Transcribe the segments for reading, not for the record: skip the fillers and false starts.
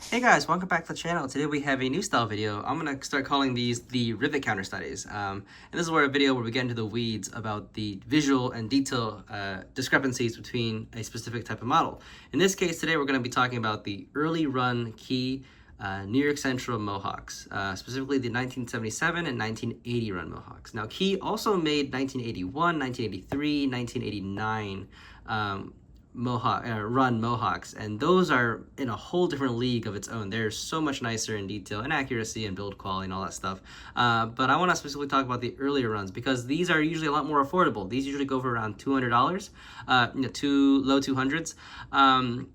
Hey guys, welcome back to the channel. Today we have a new style video. I'm going to start calling these the Rivet counter studies. And this is where a video where we get into the weeds about the visual and detail discrepancies between a specific type of model. In this case today we're going to be talking about the early run key New York Central Mohawks, specifically the 1977 and 1980 run Mohawks. Now Key also made 1981, 1983, 1989 run Mohawks, and those are in a whole different league of its own. They're so much nicer in detail and accuracy and build quality and all that stuff. But I want to specifically talk about the earlier runs because these are usually a lot more affordable. These usually go for around $200, low 200s.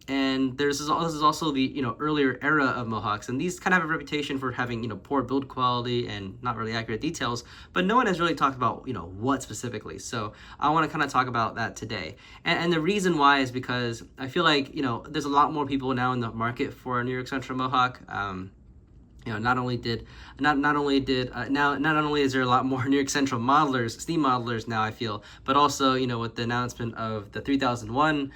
And this is also the earlier era of Mohawks, and these kind of have a reputation for having poor build quality and not really accurate details. But no one has really talked about what specifically. So I want to kind of talk about that today, and the reason why is because I feel like there's a lot more people now in the market for a New York Central Mohawk. Not only is there a lot more New York Central modelers, steam modelers now, I feel, but also with the announcement of the 3001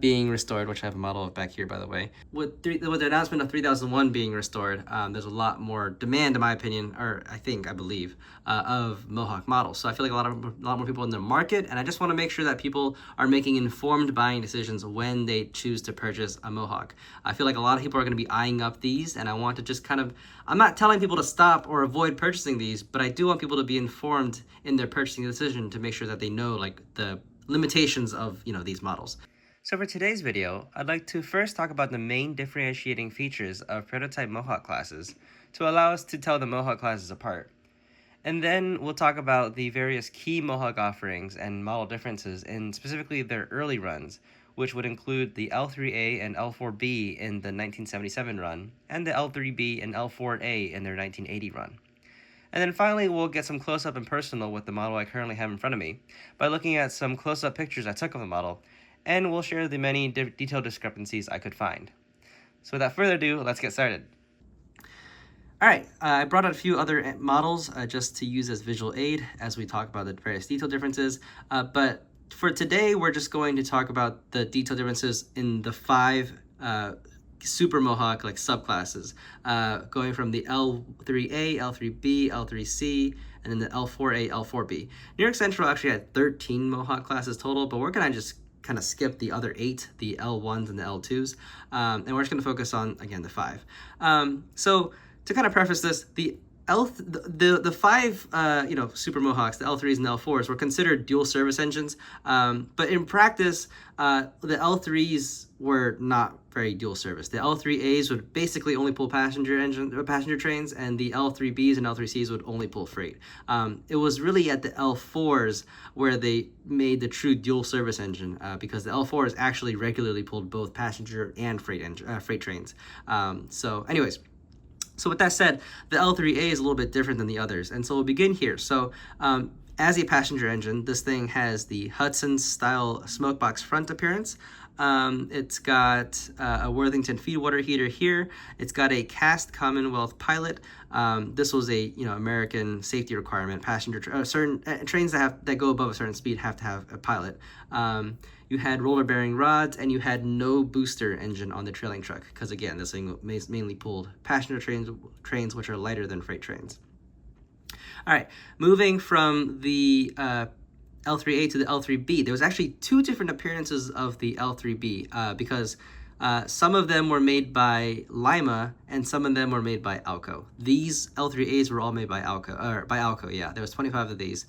being restored, which I have a model of back here, by the way. With the announcement of 3001 being restored, there's a lot more demand, in my opinion, or I believe, of Mohawk models. So I feel like a lot more people in the market, and I just want to make sure that people are making informed buying decisions when they choose to purchase a Mohawk. I feel like a lot of people are going to be eyeing up these, and I want to just kind of, I'm not telling people to stop or avoid purchasing these, but I do want people to be informed in their purchasing decision to make sure that they know like the limitations of these models. So for today's video, I'd like to first talk about the main differentiating features of prototype Mohawk classes to allow us to tell the Mohawk classes apart. And then we'll talk about the various key Mohawk offerings and model differences in specifically their early runs, which would include the L3a and L4b in the 1977 run, and the L3b and L4a in their 1980 run. And then finally, we'll get some close-up and personal with the model I currently have in front of me by looking at some close-up pictures I took of the model, and we'll share the many detailed discrepancies I could find. So without further ado, let's get started. Alright, I brought out a few other models just to use as visual aid as we talk about the various detail differences, but for today we're just going to talk about the detail differences in the 5 Super Mohawk like subclasses, going from the L3a, L3b, L3c, and then the L4a, L4b. New York Central actually had 13 Mohawk classes total, but we're going to just kind of skip the other 8, the L1s and the L2s, and we're just going to focus on, again, the 5. So to kind of preface this, the 5 Super Mohawks, the L3s and L4s, were considered dual service engines, but in practice the L3s were not very dual service. The L3As would basically only pull passenger trains, and the L3Bs and L3Cs would only pull freight. It was really at the L4s where they made the true dual service engine, because the L4s actually regularly pulled both passenger and freight trains. So anyways, so with that said, the L3A is a little bit different than the others, and so we'll begin here. So as a passenger engine, this thing has the Hudson-style smokebox front appearance. It's got a Worthington feed water heater here. It's got a cast Commonwealth pilot. This was a American safety requirement. Certain trains that go above a certain speed have to have a pilot. You had roller bearing rods, and you had no booster engine on the trailing truck because, again, this thing mainly pulled passenger trains which are lighter than freight trains. All right, moving from the L3A to the L3B, there was actually 2 different appearances of the L3B because some of them were made by Lima and some of them were made by Alco. These L3As were all made by Alco, yeah. There was 25 of these.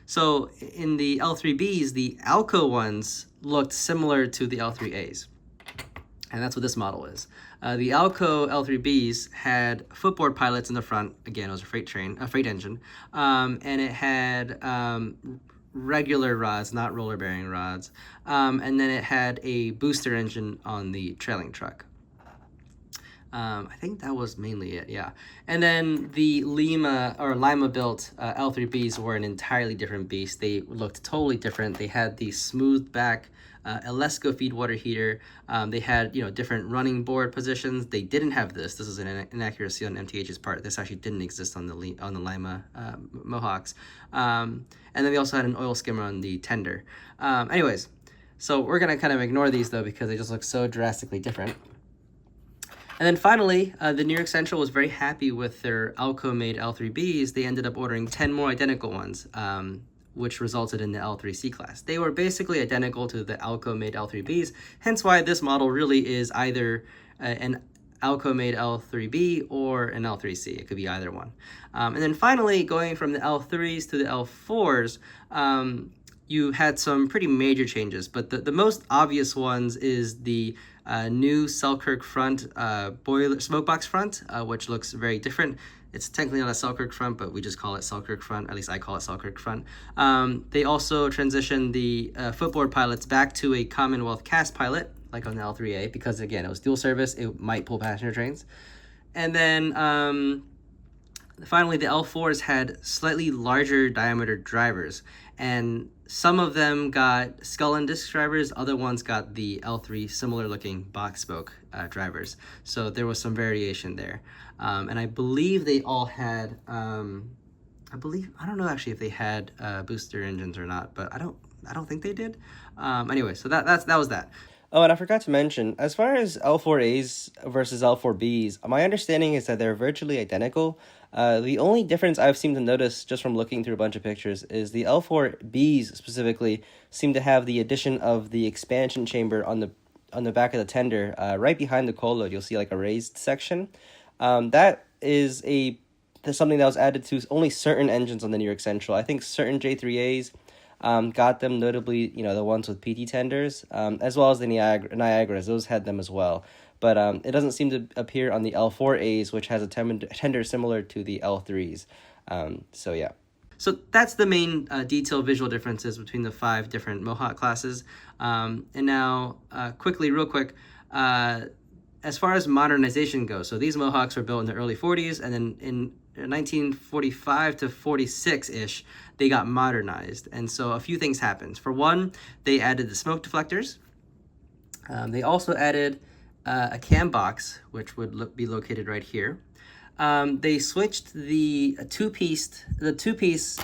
So in the L3Bs, the Alco ones looked similar to the L3As. And that's what this model is. The Alco L3Bs had footboard pilots in the front. Again, it was a freight engine. And it had regular rods, not roller bearing rods. And then it had a booster engine on the trailing truck. I think that was mainly it, yeah. And then the Lima built L3Bs were an entirely different beast. They looked totally different. They had the smooth back Alesco feed water heater. They had different running board positions. They didn't have this. This is an inaccuracy on MTH's part. This actually didn't exist on the Lima Mohawks. And then they also had an oil skimmer on the tender. Anyways, so we're gonna kind of ignore these though because they just look so drastically different. And then finally, the New York Central was very happy with their Alco-made L3bs. They ended up ordering 10 more identical ones, which resulted in the L3c class. They were basically identical to the Alco-made L3bs, hence why this model really is either an Alco-made L3b or an L3c. It could be either one. And then finally, going from the L3s to the L4s, you had some pretty major changes, but the most obvious ones is the new Selkirk front boiler smokebox front, which looks very different. It's technically not a Selkirk front, but we just call it Selkirk front. At least I call it Selkirk front. They also transitioned the footboard pilots back to a Commonwealth cast pilot, like on the L3a, because again, it was dual service. It might pull passenger trains. And then finally, the L4s had slightly larger diameter drivers, and some of them got skull and disc drivers, other ones got the L3 similar looking box spoke drivers. So there was some variation there. And I believe they all had, I don't know actually if they had booster engines or not, but I don't think they did. Anyway, so that was that. Oh, and I forgot to mention, as far as L4As versus L4Bs, my understanding is that they're virtually identical. The only difference I've seemed to notice just from looking through a bunch of pictures is the L4Bs specifically seem to have the addition of the expansion chamber on the back of the tender, right behind the coal load. You'll see like a raised section. That is something that was added to only certain engines on the New York Central. I think certain J3As got them, notably, the ones with PT tenders, as well as the Niagaras. Those had them as well. But it doesn't seem to appear on the L4As, which has a tender similar to the L3s. So, yeah. So that's the main detail visual differences between the 5 different Mohawk classes. And now, real quick, as far as modernization goes, so these Mohawks were built in the early 40s, and then in 1945 to 46-ish, they got modernized. And so a few things happened. For one, they added the smoke deflectors. They also added a cam box, which would be located right here. They switched the two-piece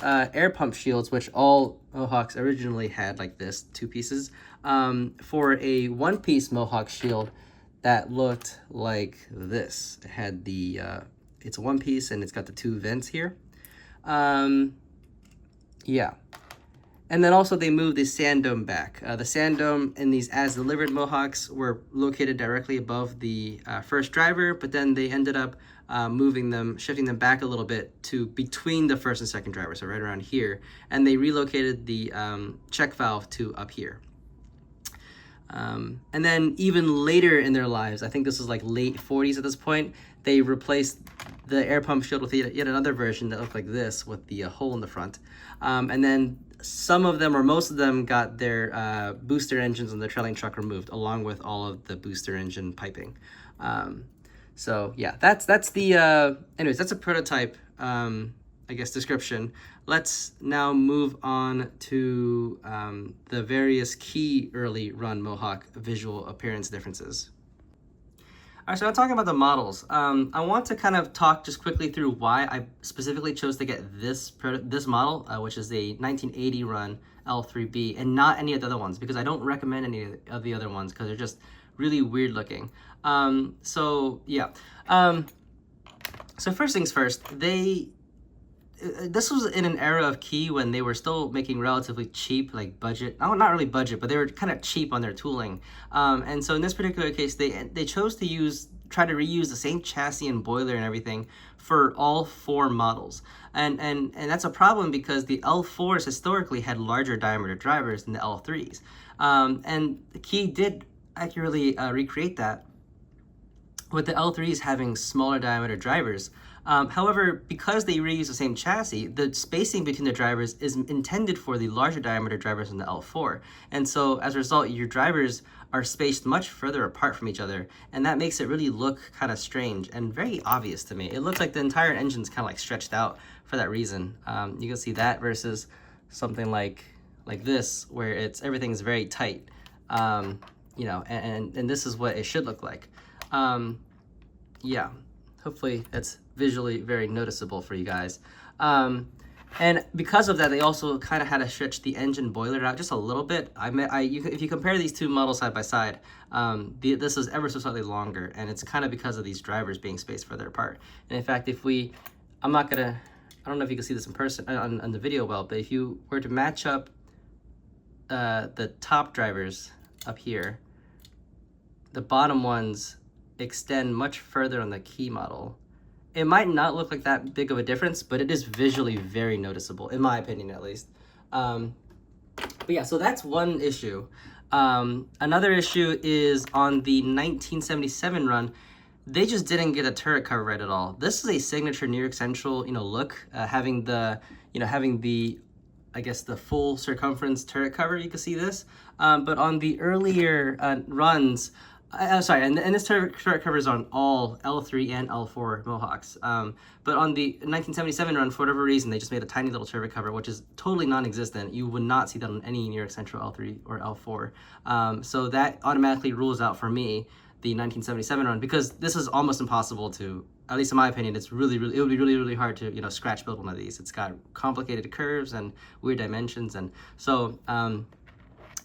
air pump shields, which all Mohawks originally had like this, 2 pieces, for a 1-piece Mohawk shield that looked like this. It had the it's a 1-piece and it's got the 2 vents here. Yeah. And then also they moved the sand dome back. The sand dome in these as-delivered Mohawks were located directly above the first driver, but then they ended up shifting them back a little bit to between the first and second driver, so right around here. And they relocated the check valve to up here. And then even later in their lives, I think this was like late 40s at this point, they replaced the air pump shield with yet another version that looked like this with the hole in the front. And then some of them, or most of them, got their booster engines on the trailing truck removed, along with all of the booster engine piping. So yeah, that's the, anyways, that's a prototype, I guess, description. Let's now move on to the various key early run Mohawk visual appearance differences. All right, so I'm talking about the models. I want to kind of talk just quickly through why I specifically chose to get this model, which is a 1980 run L3b, and not any of the other ones, because I don't recommend any of the other ones because they're just really weird looking. So yeah. So first things first, this was in an era of Key when they were still making relatively cheap, like budget, not really budget, but they were kind of cheap on their tooling. And so in this particular case, they chose to try to reuse the same chassis and boiler and everything for all 4 models. And that's a problem because the L4s historically had larger diameter drivers than the L3s. And Key did accurately recreate that with the L3s having smaller diameter drivers. However, because they reuse the same chassis, the spacing between the drivers is intended for the larger diameter drivers in the L4. And so as a result, your drivers are spaced much further apart from each other, and that makes it really look kind of strange and very obvious to me. It looks like the entire engine's kind of like stretched out for that reason. You can see that versus something like this, where everything's very tight, and this is what it should look like. Yeah, hopefully that's visually very noticeable for you guys. And because of that, they also kind of had to stretch the engine boiler out just a little bit. If you compare these two models side by side, this is ever so slightly longer, and it's kind of because of these drivers being spaced further apart. And in fact, I don't know if you can see this in person on the video well, but if you were to match up the top drivers up here, the bottom ones extend much further on the key model. It might not look like that big of a difference, but it is visually very noticeable, in my opinion at least. But yeah, so that's one issue. Another issue is on the 1977 run, they just didn't get a turret cover right at all. This is a signature New York Central, look, having the, I guess the full circumference turret cover. You can see this, but on the earlier runs, and this turret cover is on all L3 and L4 Mohawks. But on the 1977 run, for whatever reason, they just made a tiny little turret cover, which is totally non-existent. You would not see that on any New York Central L3 or L4. So that automatically rules out for me the 1977 run, because this is almost impossible to, at least in my opinion, it would be really hard to, scratch build one of these. It's got complicated curves and weird dimensions, and so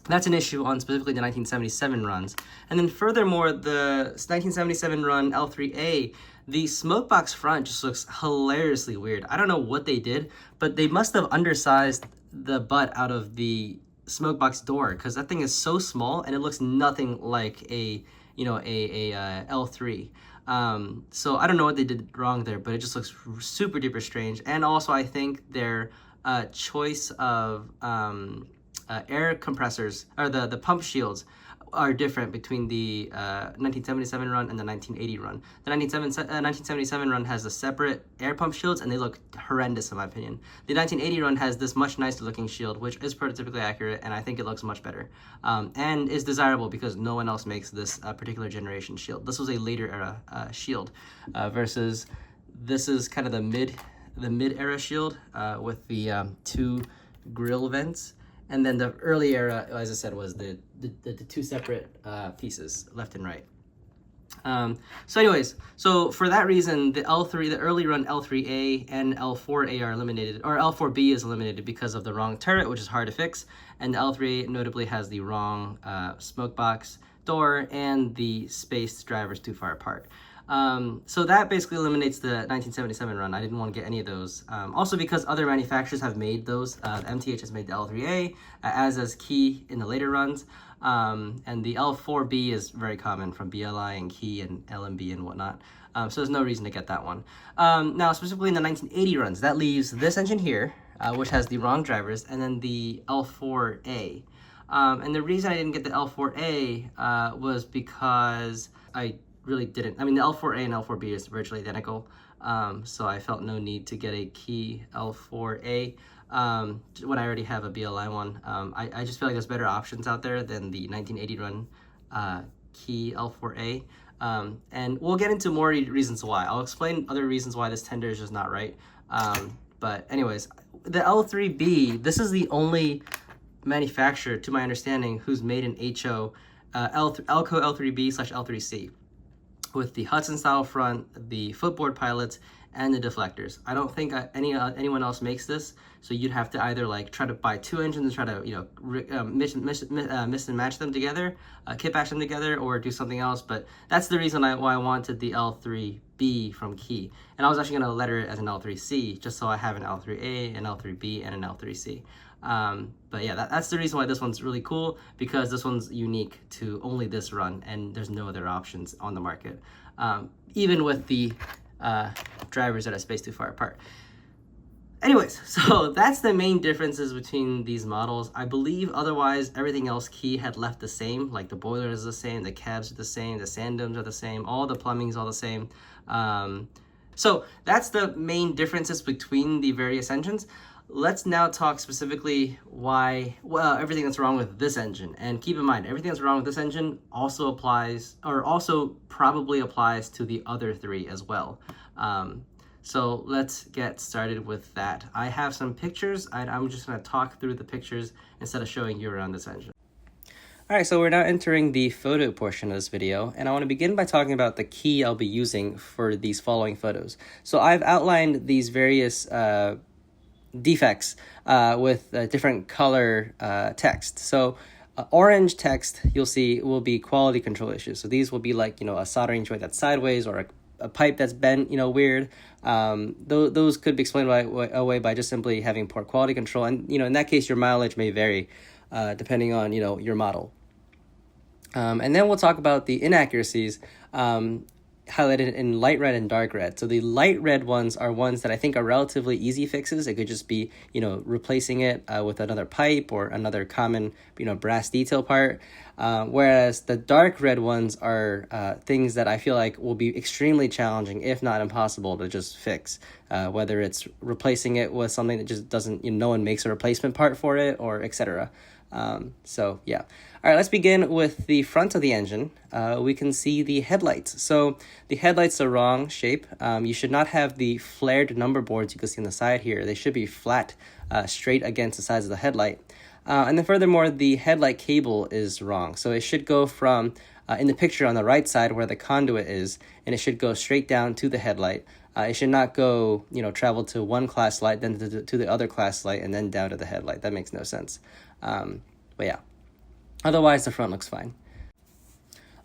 that's an issue on specifically the 1977 runs. And then furthermore, the 1977 run L3a, the smokebox front just looks hilariously weird. I don't know what they did, but they must have undersized the butt out of the smokebox door, because that thing is so small and it looks nothing like a L3. So I don't know what they did wrong there, but it just looks super duper strange. And also I think their choice of air compressors, or the pump shields, are different between the 1977 run and the 1980 run. The 1977 run has the separate air pump shields, and they look horrendous in my opinion. The 1980 run has this much nicer looking shield, which is prototypically accurate, and I think it looks much better, and is desirable because no one else makes this particular generation shield. This was a later era shield, versus this is kind of the mid era shield with the two grill vents. And then the early era, as I said, was the two separate pieces, left and right. So anyways, so for that reason, the early run L3a and L4a are eliminated, or L4b is eliminated because of the wrong turret, which is hard to fix. And the L3a notably has the wrong smoke box door and the spaced drivers too far apart. So that basically eliminates the 1977 run. I didn't want to get any of those. Also because other manufacturers have made those. MTH has made the L3a, as has Key in the later runs. And the L4b is very common from BLI and Key and LMB and whatnot. So there's no reason to get that one. Now, specifically in the 1980 runs, that leaves this engine here, which has the wrong drivers, and then the L4a. And the reason I didn't get the L4a was because I really didn't. I mean, the L4a and L4b is virtually identical, so I felt no need to get a Key L4a when I already have a BLI one. I just feel like there's better options out there than the 1980 run Key L4a, and we'll get into more reasons why. I'll explain other reasons why this tender is just not right. But anyways, the L3b, this is the only manufacturer, to my understanding, who's made an HO Elco L3b/L3c. with the Hudson style front, the footboard pilots, and the deflectors. I don't think anyone else makes this, so you'd have to either like try to buy two engines and try to mix and match them together, kit bash them together, or do something else. But that's the reason why I wanted the L3b from Key, and I was actually going to letter it as an L3c just so I have an L3a, an L3b, and an L3c. But yeah, that's the reason why this one's really cool, because this one's unique to only this run, and there's no other options on the market, even with the drivers that are spaced too far apart. Anyways, so that's the main differences between these models. I believe otherwise everything else Key had left the same, like the boiler is the same, the cabs are the same, the sand domes are the same, all the plumbing's all the same. So that's the main differences between the various engines. Let's now talk specifically why, everything that's wrong with this engine. And keep in mind, everything that's wrong with this engine also applies, or also probably applies to the other three as well. So let's get started with that. I have some pictures. I'm just going to talk through the pictures instead of showing you around this engine. All right, so we're now entering the photo portion of this video, and I want to begin by talking about the key I'll be using for these following photos. So I've outlined these various defects with different color text. So orange text you'll see will be quality control issues. So these will be like, a soldering joint that's sideways, or a pipe that's bent, weird. Those could be explained away by just simply having poor quality control. And, in that case, your mileage may vary depending on, your model. And then we'll talk about the inaccuracies highlighted in light red and dark red. So the light red ones are ones that I think are relatively easy fixes. It could just be, replacing it with another pipe or another common, brass detail part. Whereas the dark red ones are things that I feel like will be extremely challenging, if not impossible, to just fix. Whether it's replacing it with something that just doesn't, no one makes a replacement part for it, or etc. So yeah. All right, let's begin with the front of the engine. We can see the headlights. So the headlights are wrong shape. You should not have the flared number boards you can see on the side here. They should be flat, straight against the sides of the headlight. And then furthermore, the headlight cable is wrong. So it should go from, in the picture on the right side where the conduit is, and it should go straight down to the headlight. It should not go, travel to one class light, then to the other class light, and then down to the headlight. That makes no sense. But yeah, otherwise the front looks fine.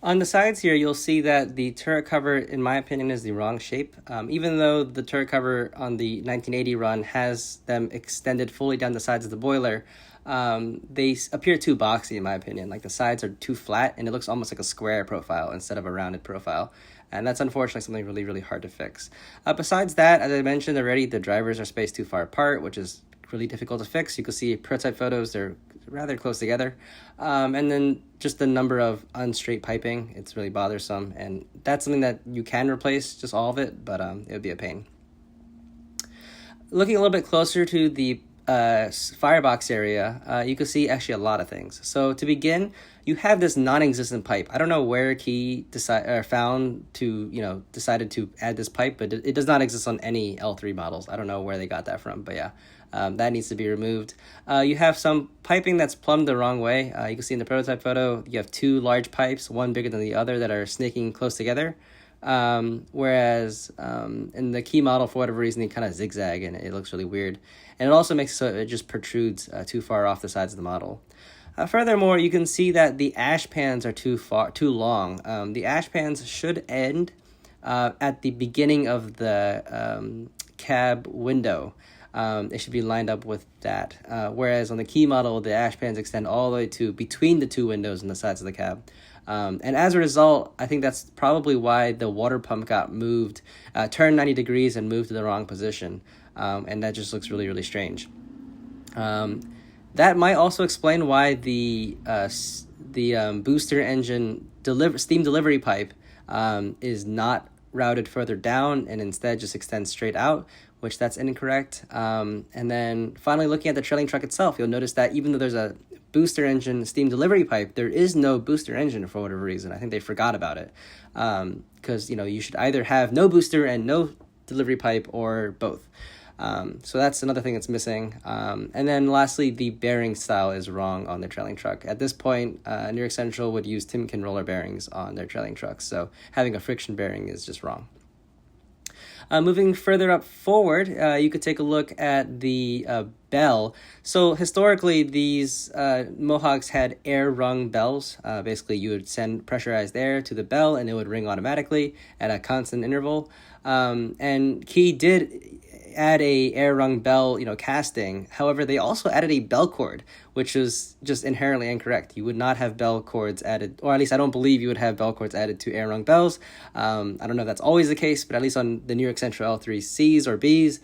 On the sides here, you'll see that the turret cover, in my opinion, is the wrong shape. Even though the turret cover on the 1980 run has them extended fully down the sides of the boiler, they appear too boxy, in my opinion. Like the sides are too flat, and it looks almost like a square profile instead of a rounded profile. And that's unfortunately something really, really hard to fix. Besides that, as I mentioned already, the drivers are spaced too far apart, which is really difficult to fix. You can see prototype photos, they're rather close together. And then just the number of unstraight piping, it's really bothersome. And that's something that you can replace, just all of it, but it would be a pain. Looking a little bit closer to the firebox area, you can see actually a lot of things. So to begin, you have this non-existent pipe. I don't know where Key decided to add this pipe, but it does not exist on any L3 models. I don't know where they got that from, but yeah, that needs to be removed. You have some piping that's plumbed the wrong way. You can see in the prototype photo, you have two large pipes, one bigger than the other, that are snaking close together. Whereas in the Key model, for whatever reason, they kind of zigzag, and it looks really weird. And it also makes it so it just protrudes too far off the sides of the model. Furthermore, you can see that the ash pans are too long. The ash pans should end at the beginning of the cab window. It should be lined up with that. Whereas on the Key model, the ash pans extend all the way to between the two windows on the sides of the cab. And as a result, I think that's probably why the water pump got moved, turned 90 degrees and moved to the wrong position. And that just looks really, really strange. That might also explain why the booster engine steam delivery pipe is not routed further down and instead just extends straight out, which that's incorrect. And then finally, looking at the trailing truck itself, you'll notice that even though there's a booster engine steam delivery pipe, there is no booster engine for whatever reason. I think they forgot about it. Because, you should either have no booster and no delivery pipe, or both. So that's another thing that's missing. And then lastly, the bearing style is wrong on the trailing truck. At this point, New York Central would use Timken roller bearings on their trailing trucks, so having a friction bearing is just wrong. Moving further up forward, you could take a look at the bell. So historically, these Mohawks had air rung bells. Basically, you would send pressurized air to the bell, and it would ring automatically at a constant interval. And Key did add a air rung bell, casting. However, they also added a bell cord, which is just inherently incorrect. You would not have bell cords added, or at least I don't believe you would have bell cords added to air rung bells. I don't know if that's always the case, but at least on the New York Central L3Cs or Bs,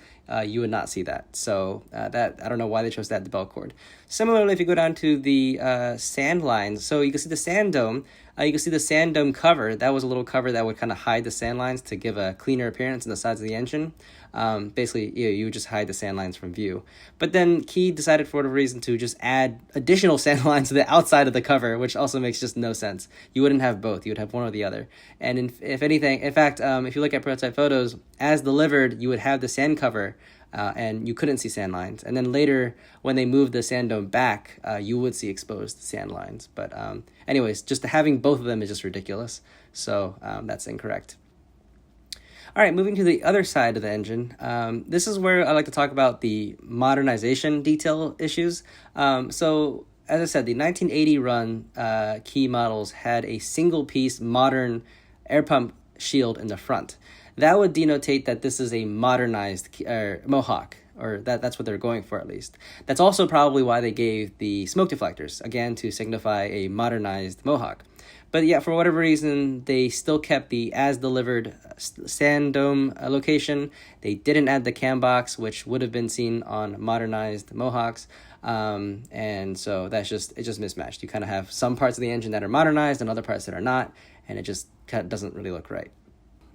you would not see that. So that I don't know why they chose to add the bell cord. Similarly, if you go down to the sand lines, so you can see the sand dome. You can see the sand dome cover. That was a little cover that would kind of hide the sand lines to give a cleaner appearance on the sides of the engine. Basically, you would just hide the sand lines from view. But then Key decided for whatever reason to just add additional sand lines to the outside of the cover, which also makes just no sense. You wouldn't have both. You would have one or the other. And if anything, in fact, if you look at prototype photos, as delivered, you would have the sand cover, and you couldn't see sand lines. And then later, when they moved the sand dome back, you would see exposed sand lines. But anyways, just having both of them is just ridiculous. So that's incorrect. All right, moving to the other side of the engine. This is where I like to talk about the modernization detail issues. So, as I said, the 1980 run key models had a single-piece modern air pump shield in the front. That would denotate that this is a modernized Mohawk, or that's what they're going for at least. That's also probably why they gave the smoke deflectors, again, to signify a modernized Mohawk. But yeah, for whatever reason, they still kept the as-delivered sand dome location. They didn't add the cam box, which would have been seen on modernized Mohawks. And so it just mismatched. You kind of have some parts of the engine that are modernized and other parts that are not, and it just kind of doesn't really look right.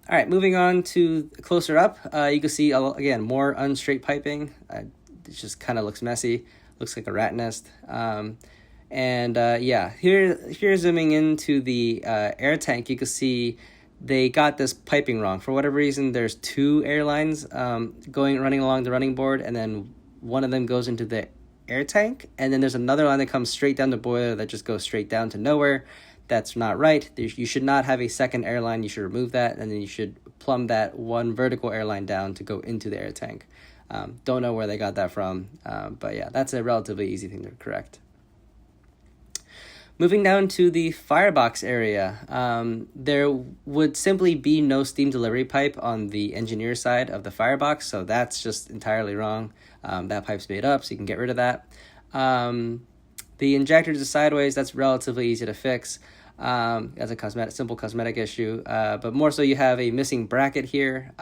All right, moving on to closer up, you can see, again, more unstraight piping. It just kind of looks messy, looks like a rat nest. Yeah, here zooming into the air tank, you can see they got this piping wrong. For whatever reason, there's two airlines running along the running board, and then one of them goes into the air tank, and then there's another line that comes straight down the boiler that just goes straight down to nowhere. That's not right. You should not have a second airline. You should remove that, and then you should plumb that one vertical airline down to go into the air tank. Don't know where they got that from, but yeah, that's a relatively easy thing to correct. Moving down to the firebox area, there would simply be no steam delivery pipe on the engineer side of the firebox, so that's just entirely wrong. That pipe's made up, so you can get rid of that. The injectors are sideways. That's relatively easy to fix. As a simple cosmetic issue, but more so you have a missing bracket here.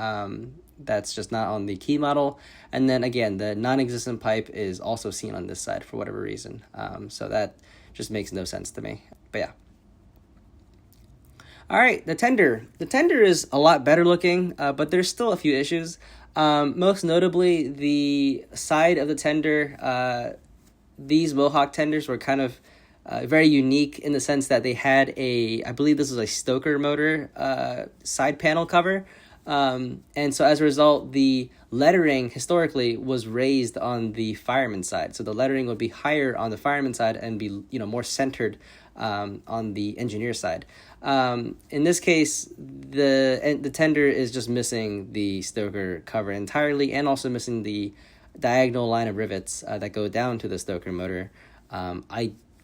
That's just not on the key model. And then again, the non-existent pipe is also seen on this side for whatever reason. So that just makes no sense to me. But yeah. All right, the tender. The tender is a lot better looking, but there's still a few issues. Most notably, the side of the tender, these Mohawk tenders were kind of very unique in the sense that they had I believe this was a Stoker motor side panel cover. And so as a result, the lettering historically was raised on the fireman side. So the lettering would be higher on the fireman side and be, more centered on the engineer side. In this case, the tender is just missing the Stoker cover entirely, and also missing the diagonal line of rivets that go down to the Stoker motor.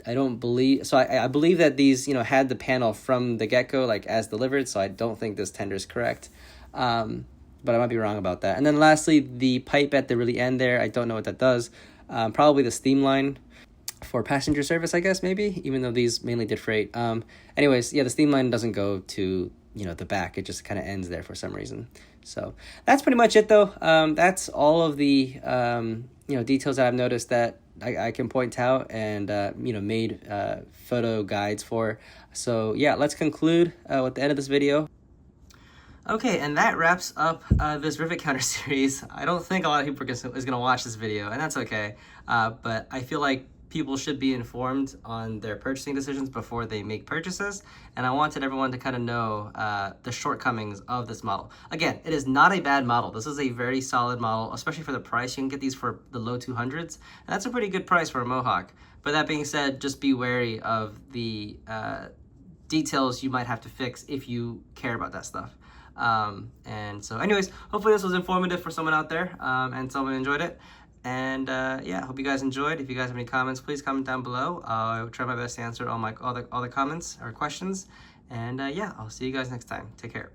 I don't believe, so I believe that these, had the panel from the get-go, like as delivered, so I don't think this tender is correct. But I might be wrong about that. And then lastly, the pipe at the really end there, I don't know what that does. Probably the steam line for passenger service, I guess, maybe, even though these mainly did freight. Anyways, yeah, the steam line doesn't go to, the back. It just kind of ends there for some reason. So that's pretty much it, though. That's all of the, details that I've noticed that I can point out and, made photo guides for. So yeah, let's conclude with the end of this video. Okay, and that wraps up this Rivet Counter series. I don't think a lot of people is going to watch this video, and that's okay. But I feel like people should be informed on their purchasing decisions before they make purchases, and I wanted everyone to kind of know the shortcomings of this model. Again, it is not a bad model. This is a very solid model, especially for the price. You can get these for the low 200s, and that's a pretty good price for a Mohawk. But that being said, just be wary of the details you might have to fix if you care about that stuff. And so anyways, hopefully this was informative for someone out there, and someone enjoyed it. And yeah, hope you guys enjoyed. If you guys have any comments, please comment down below. I'll try my best to answer all the comments or questions. And yeah, I'll see you guys next time. Take care.